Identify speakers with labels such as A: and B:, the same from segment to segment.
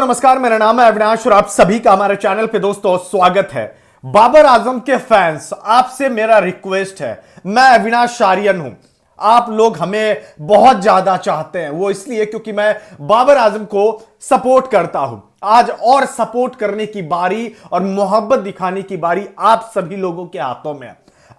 A: नमस्कार, मेरा नाम है अविनाश और आप सभी का हमारे चैनल पे दोस्तों स्वागत है। बाबर आजम के फैंस, आपसे मेरा रिक्वेस्ट है, मैं अविनाश आर्यन हूं। आप लोग हमें बहुत ज्यादा चाहते हैं, वो इसलिए क्योंकि मैं बाबर आजम को सपोर्ट करता हूं। आज और सपोर्ट करने की बारी और मोहब्बत दिखाने की बारी आप सभी लोगों के हाथों में है।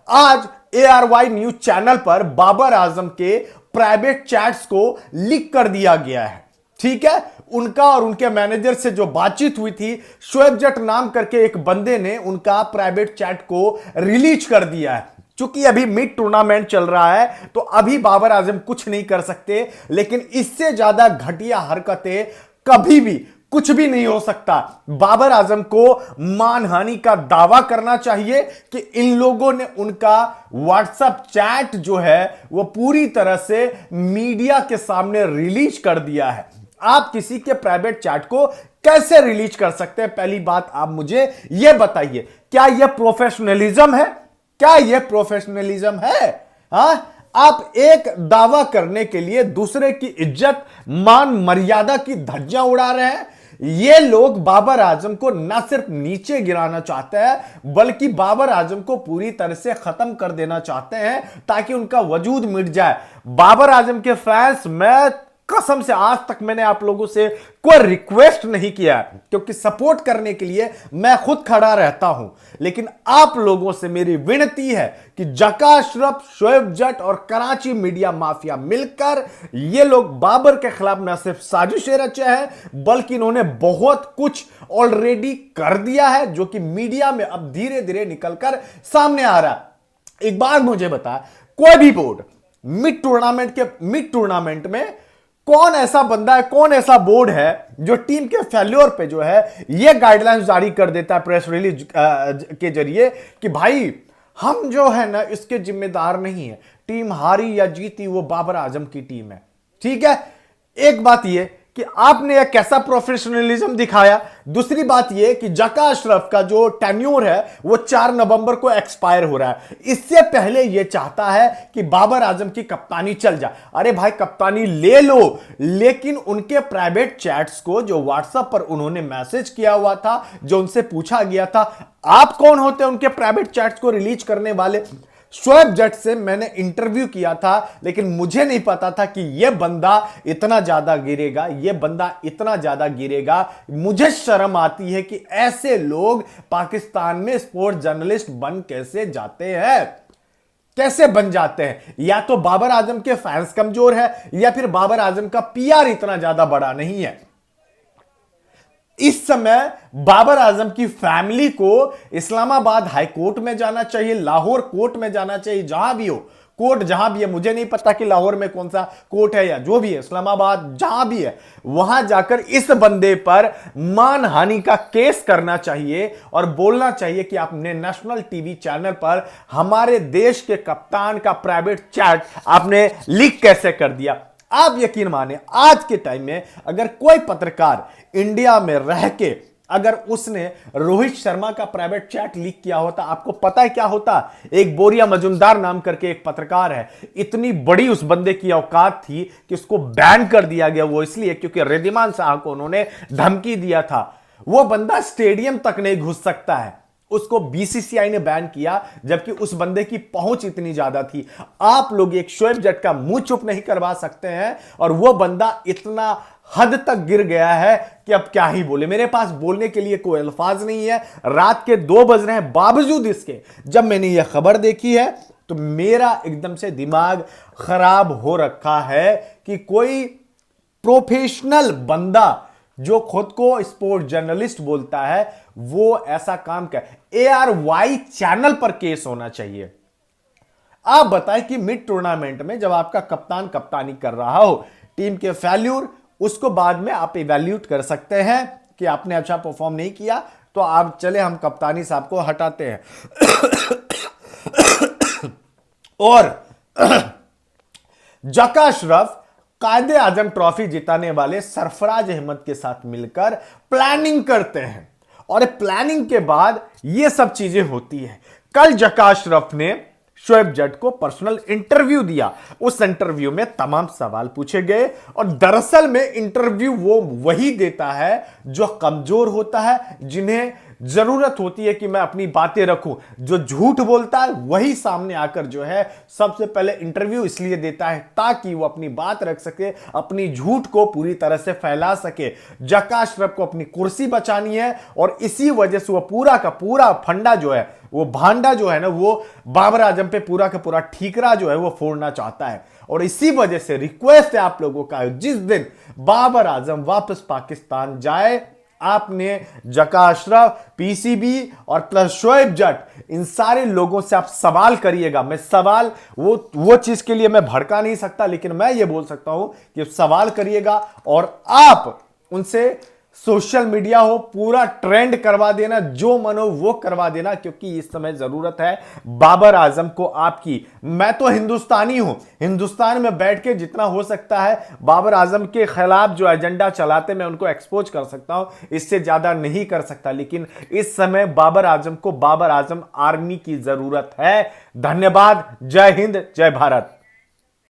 A: आज ARY न्यूज चैनल पर बाबर आजम के प्राइवेट चैट्स को लीक कर दिया गया है। ठीक है, उनका और उनके मैनेजर से जो बातचीत हुई थी, शोएब जट नाम करके एक बंदे ने उनका प्राइवेट चैट को रिलीज कर दिया है। चूंकि अभी मिड टूर्नामेंट चल रहा है तो अभी बाबर आजम कुछ नहीं कर सकते, लेकिन इससे ज्यादा घटिया हरकतें कभी भी कुछ भी नहीं हो सकता। बाबर आजम को मानहानि का दावा करना चाहिए कि इन लोगों ने उनका व्हाट्सएप चैट जो है वो पूरी तरह से मीडिया के सामने रिलीज कर दिया है। आप किसी के प्राइवेट चैट को कैसे रिलीज कर सकते हैं? पहली बात आप मुझे यह बताइए, क्या यह प्रोफेशनलिज्म है? क्या यह प्रोफेशनलिज्म है? आप एक दावा करने के लिए दूसरे की इज्जत, मान, मर्यादा की धज्जियां उड़ा रहे हैं। ये लोग बाबर आजम को न सिर्फ नीचे गिराना चाहते हैं, बल्कि बाबर आजम को पूरी तरह से खत्म कर देना चाहते हैं ताकि उनका वजूद मिट जाए। बाबर आजम के फैंस, मैं कसम से आज तक मैंने आप लोगों से कोई रिक्वेस्ट नहीं किया, क्योंकि सपोर्ट करने के लिए मैं खुद खड़ा रहता हूं। लेकिन आप लोगों से मेरी विनती है कि जका अशरफ, शोएब जट और कराची मीडिया माफिया मिलकर ये लोग बाबर के खिलाफ न सिर्फ साजिशें रचे हैं, बल्कि इन्होंने बहुत कुछ ऑलरेडी कर दिया है जो कि मीडिया में अब धीरे धीरे निकलकर सामने आ रहा है। एक बार मुझे बता, कोई भी बोर्ड मिड टूर्नामेंट में कौन ऐसा बंदा है, कौन ऐसा बोर्ड है जो टीम के फेल्योर पे जो है ये गाइडलाइंस जारी कर देता है प्रेस रिलीज के जरिए कि भाई हम जो है ना इसके जिम्मेदार नहीं है, टीम हारी या जीती वो बाबर आजम की टीम है। ठीक है, एक बात ये कि आपने यह कैसा प्रोफेशनलिज्म दिखाया। दूसरी बात यह कि जका अशरफ का जो टेन्योर है वो 4 नवंबर को एक्सपायर हो रहा है। इससे पहले यह चाहता है कि बाबर आजम की कप्तानी चल जाए। अरे भाई, कप्तानी ले लो, लेकिन उनके प्राइवेट चैट्स को जो व्हाट्सएप पर उन्होंने मैसेज किया हुआ था, जो उनसे पूछा गया था, आप कौन होते हैं उनके प्राइवेट चैट्स को रिलीज करने वाले? शोएब जट से मैंने इंटरव्यू किया था, लेकिन मुझे नहीं पता था कि यह बंदा इतना ज्यादा गिरेगा, यह बंदा इतना ज्यादा गिरेगा। मुझे शर्म आती है कि ऐसे लोग पाकिस्तान में स्पोर्ट्स जर्नलिस्ट बन कैसे जाते हैं, कैसे बन जाते हैं। या तो बाबर आजम के फैंस कमजोर है, या फिर बाबर आजम का PR इतना ज्यादा बड़ा नहीं है। इस समय बाबर आजम की फैमिली को इस्लामाबाद हाई कोर्ट में जाना चाहिए, लाहौर कोर्ट में जाना चाहिए, जहां भी हो कोर्ट, जहां भी है। मुझे नहीं पता कि लाहौर में कौन सा कोर्ट है या जो भी है, इस्लामाबाद जहां भी है, वहां जाकर इस बंदे पर मानहानि का केस करना चाहिए और बोलना चाहिए कि आपने नेशनल टीवी चैनल पर हमारे देश के कप्तान का प्राइवेट चैट आपने लीक कैसे कर दिया। आप यकीन माने, आज के टाइम में अगर कोई पत्रकार इंडिया में रह के अगर उसने रोहित शर्मा का प्राइवेट चैट लीक किया होता, आपको पता है क्या होता? एक बोरिया मजुमदार नाम करके एक पत्रकार है, इतनी बड़ी उस बंदे की औकात थी कि उसको बैन कर दिया गया। वो इसलिए क्योंकि रिद्धिमान साहब को उन्होंने धमकी दिया था। वो बंदा स्टेडियम तक नहीं घुस सकता है, उसको BCCI ने बैन किया, जबकि उस बंदे की पहुंच इतनी ज्यादा थी। आप लोग एक शोएब जट का मुंह चुप नहीं करवा सकते हैं, और वो बंदा इतना हद तक गिर गया है कि अब क्या ही बोले। मेरे पास बोलने के लिए कोई अल्फाज नहीं है। रात के 2 बज रहे हैं, बावजूद इसके जब मैंने यह खबर देखी है तो मेरा एकदम से दिमाग खराब हो रखा है कि कोई प्रोफेशनल बंदा जो खुद को स्पोर्ट्स जर्नलिस्ट बोलता है वो ऐसा काम कर। ARY चैनल पर केस होना चाहिए। आप बताएं कि मिड टूर्नामेंट में जब आपका कप्तान कप्तानी कर रहा हो, टीम के फेल्यूर, उसको बाद में आप इवैल्यूएट कर सकते हैं कि आपने अच्छा परफॉर्म नहीं किया, तो आप चले हम कप्तानी साहब को हटाते हैं। और जका अशरफ कायदे आजम ट्रॉफी जिताने वाले सरफराज अहमद के साथ मिलकर प्लानिंग करते हैं, और प्लानिंग के बाद यह सब चीजें होती है। कल जका अशरफ ने शोएब जट को पर्सनल इंटरव्यू दिया। उस इंटरव्यू में तमाम सवाल पूछे गए और दरअसल में इंटरव्यू वो वही देता है जो कमजोर होता है, जिन्हें जरूरत होती है कि मैं अपनी बातें रखूं। जो झूठ बोलता है वही सामने आकर जो है सबसे पहले इंटरव्यू इसलिए देता है ताकि वो अपनी बात रख सके, अपनी झूठ को पूरी तरह से फैला सके। जकास श्रॉफ को अपनी कुर्सी बचानी है और इसी वजह से वो पूरा का पूरा फंडा जो है, वो भांडा जो है ना, वो बाबर आजम पे पूरा का पूरा ठीकरा जो है वो फोड़ना चाहता है। और इसी वजह से रिक्वेस्ट है आप लोगों का, जिस दिन बाबर आजम वापस पाकिस्तान जाए, आपने जकास श्रॉफ, पीसीबी और प्लस शोएब जट, इन सारे लोगों से आप सवाल करिएगा। मैं सवाल वो चीज के लिए मैं भड़का नहीं सकता, लेकिन मैं ये बोल सकता हूं कि सवाल करिएगा और आप उनसे सोशल मीडिया हो पूरा ट्रेंड करवा देना, जो मन हो वो करवा देना, क्योंकि इस समय जरूरत है बाबर आजम को आपकी। मैं तो हिंदुस्तानी हूं, हिंदुस्तान में बैठ के जितना हो सकता है बाबर आजम के खिलाफ जो एजेंडा चलाते मैं उनको एक्सपोज कर सकता हूं, इससे ज्यादा नहीं कर सकता। लेकिन इस समय बाबर आजम को बाबर आजम आर्मी की जरूरत है। धन्यवाद। जय हिंद, जय भारत।